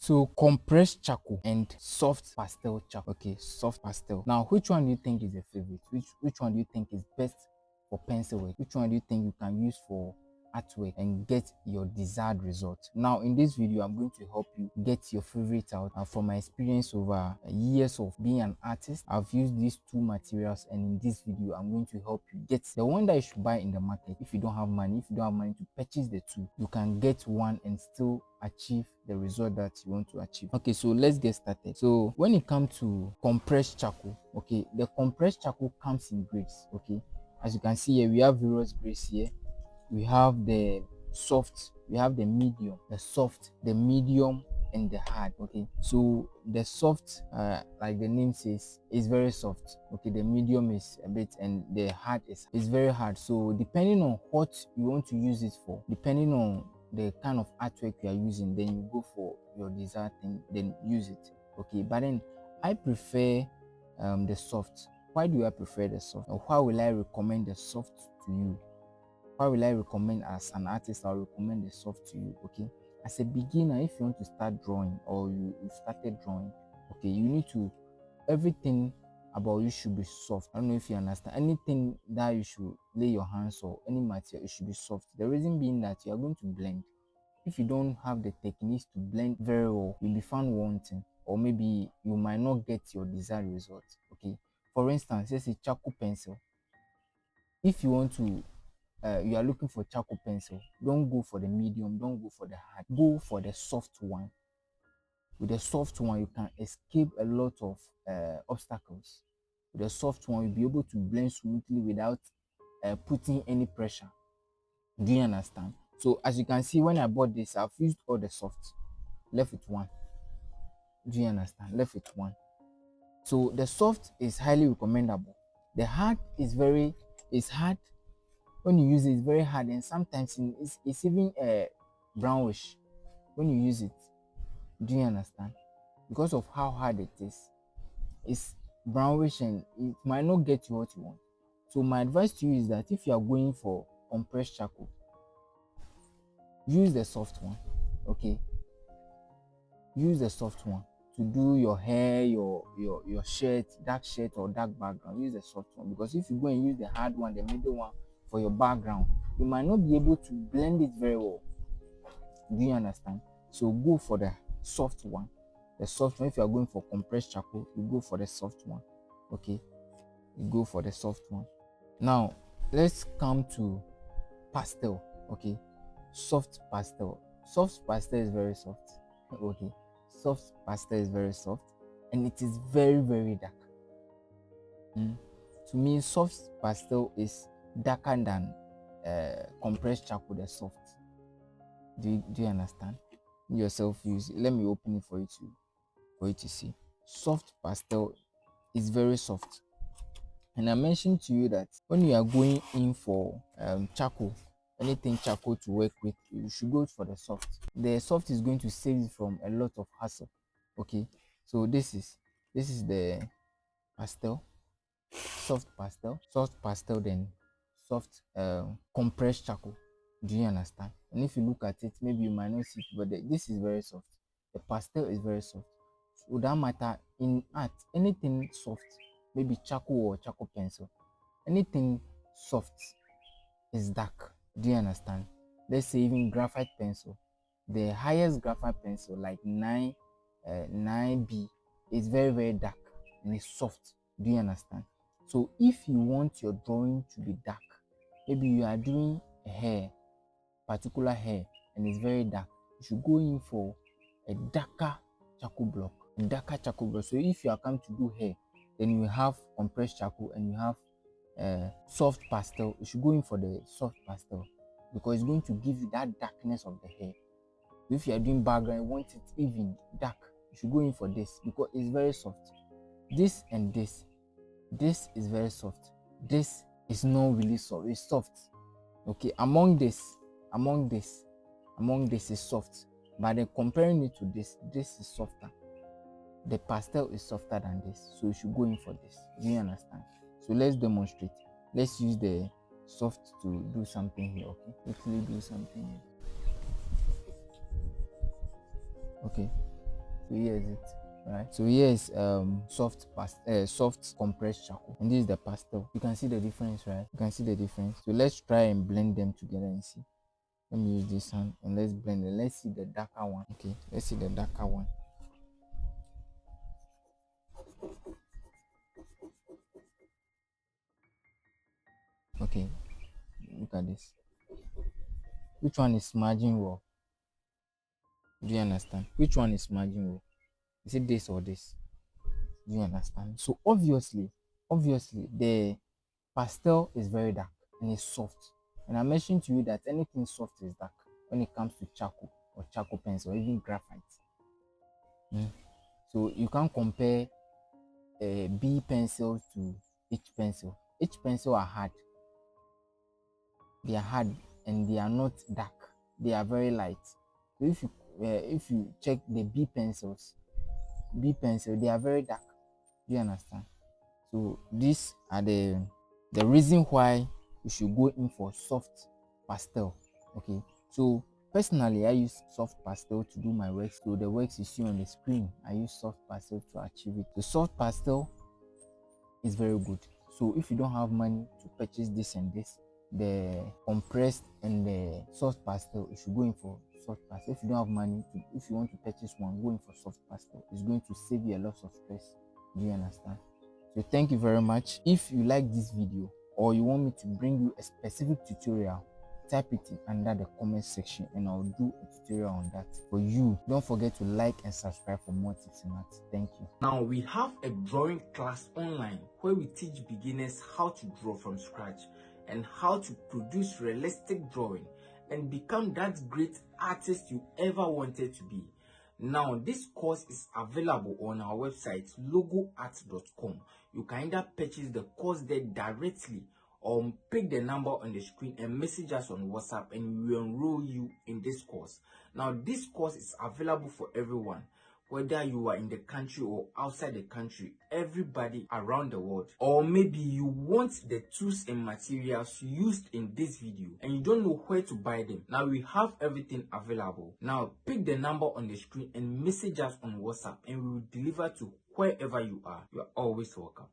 So compressed charcoal and soft pastel charcoal. Okay, soft pastel. Now, which one do you think is your favorite? Which one do you think is best for pencil work? Which one do you think you can use for artwork and get your desired result? Now, in this video, I'm going to help you get your favorite out. From my experience over years of being an artist, I've used these two materials, and in this video, I'm going to help you get the one that you should buy in the market. If you don't have money, to purchase the two, you can get one and still achieve the result that you want to achieve. Okay, so let's get started. So when it comes to compressed charcoal, okay, the compressed charcoal comes in grades. Okay, as you can see here, we have various grades here. We have the soft, we have the medium, the soft, the medium, and the hard. Okay, so the soft, like the name says, is very soft. Okay, the medium is a bit, and the hard is very hard. So depending on what you want to use it for, depending on the kind of artwork you are using, then you go for your desired thing, then use it. Okay, but then I prefer the soft. Why do I prefer the soft? Or why will I recommend the soft to you? Why will I recommend, as an artist, I'll recommend the soft to you? Okay, as a beginner, if you want to start drawing, or you started drawing, okay, you need to, everything about you should be soft. I don't know if you understand. Anything that you should lay your hands on, any material, it should be soft. The reason being that you are going to blend. If you don't have the techniques to blend very well, you'll be found wanting, or maybe you might not get your desired result. Okay, for instance, let's say charcoal pencil. If you want to, you are looking for charcoal pencil, don't go for the medium, don't go for the hard, go for the soft one. With the soft one, you can escape a lot of obstacles. With the soft one, you'll be able to blend smoothly without putting any pressure. Do you understand? So as you can see, when I bought this, I've used all the soft, left with one. Do you understand? Left with one. So the soft is highly recommendable. The hard is hard. When you use it, it's very hard, and sometimes it's even brownish when you use it. Do you understand? Because of how hard it is, it's brownish and it might not get you what you want. So my advice to you is that if you are going for compressed charcoal, use the soft one. Okay, use the soft one to do your hair, your shirt, dark shirt or dark background. Use the soft one, because if you go and use the hard one, the middle one, for your background, you might not be able to blend it very well. Do you understand? So go for the soft one. The soft one. If you are going for compressed charcoal, you go for the soft one. Okay, you go for the soft one. Now let's come to pastel. Okay, soft pastel. Soft pastel is very soft. Okay, soft pastel is very soft, and it is very, very dark. To me, soft pastel is darker than compressed charcoal, the soft. Do you understand? You yourself use it. Let me open it for you to see. Soft pastel is very soft, and I mentioned to you that when you are going in for charcoal, anything charcoal to work with, you should go for the soft. The soft is going to save you from a lot of hassle. Okay, so this is the pastel, soft pastel, then soft compressed charcoal. Do you understand? And if you look at it, maybe you might not see it, but this is very soft. The pastel is very soft. So that matter in art, anything soft, maybe charcoal or charcoal pencil, anything soft is dark. Do you understand? Let's say even graphite pencil, the highest graphite pencil, like 9B, is very, very dark and it's soft. Do you understand? So if you want your drawing to be dark, maybe you are doing a hair, particular hair, and it's very dark, you should go in for a darker charcoal block. So if you are come to do hair, then you have compressed charcoal and you have soft pastel. You should go in for the soft pastel, because it's going to give you that darkness of the hair. If you are doing background, you want it even dark, you should go in for this, because it's very soft. This and this is very soft. This is not really soft, it's soft. Okay, among this is soft, but then comparing it to this is softer. The pastel is softer than this, so you should go in for this. Do you understand? So let's demonstrate. Let's use the soft to do something here. Okay, quickly do something here. Okay, So here is it, right? So here is soft compressed charcoal, and this is the pastel. You can see the difference, right? You can see the difference. So let's try and blend them together and see. Let me use this hand and let's blend it. Let's see the darker one. Okay, let's see the darker one. Okay, look at this. Which one is smudging well? Do you understand? Which one is smudging well? Is it this or this? Do you understand? So obviously, the pastel is very dark and it's soft. And I mentioned to you that anything soft is dark when it comes to charcoal or charcoal pencil or even graphite. So you can't compare B pencils to H pencil. H pencil are hard. They are hard and they are not dark. They are very light. So if you check the B pencil, they are very dark. Do you understand? So these are the reason why you should go in for soft pastel. Okay, so personally I use soft pastel to do my work. So the works you see on the screen, I use soft pastel to achieve it. The soft pastel is very good. So if you don't have money to purchase this and this, the compressed and the soft pastel, you should go in for soft pastel. If you don't have money to, if you want to purchase one, go in for soft pastel. It's going to save you a lot of stress. Do you understand? So thank you very much. If you like this video or you want me to bring you a specific tutorial, type it under the comment section and I'll do a tutorial on that for you. Don't forget to like and subscribe for more tips and that. Thank you. Now we have a drawing class online where we teach beginners how to draw from scratch and how to produce realistic drawing and become that great artist you ever wanted to be. Now this course is available on our website logoart.com. You can either purchase the course there directly or pick the number on the screen and message us on WhatsApp and we will enroll you in this course. Now this course is available for everyone, whether you are in the country or outside the country, everybody around the world. Or maybe you want the tools and materials used in this video and you don't know where to buy them. Now we have everything available. Now pick the number on the screen and message us on WhatsApp and we will deliver to wherever you are. You are always welcome.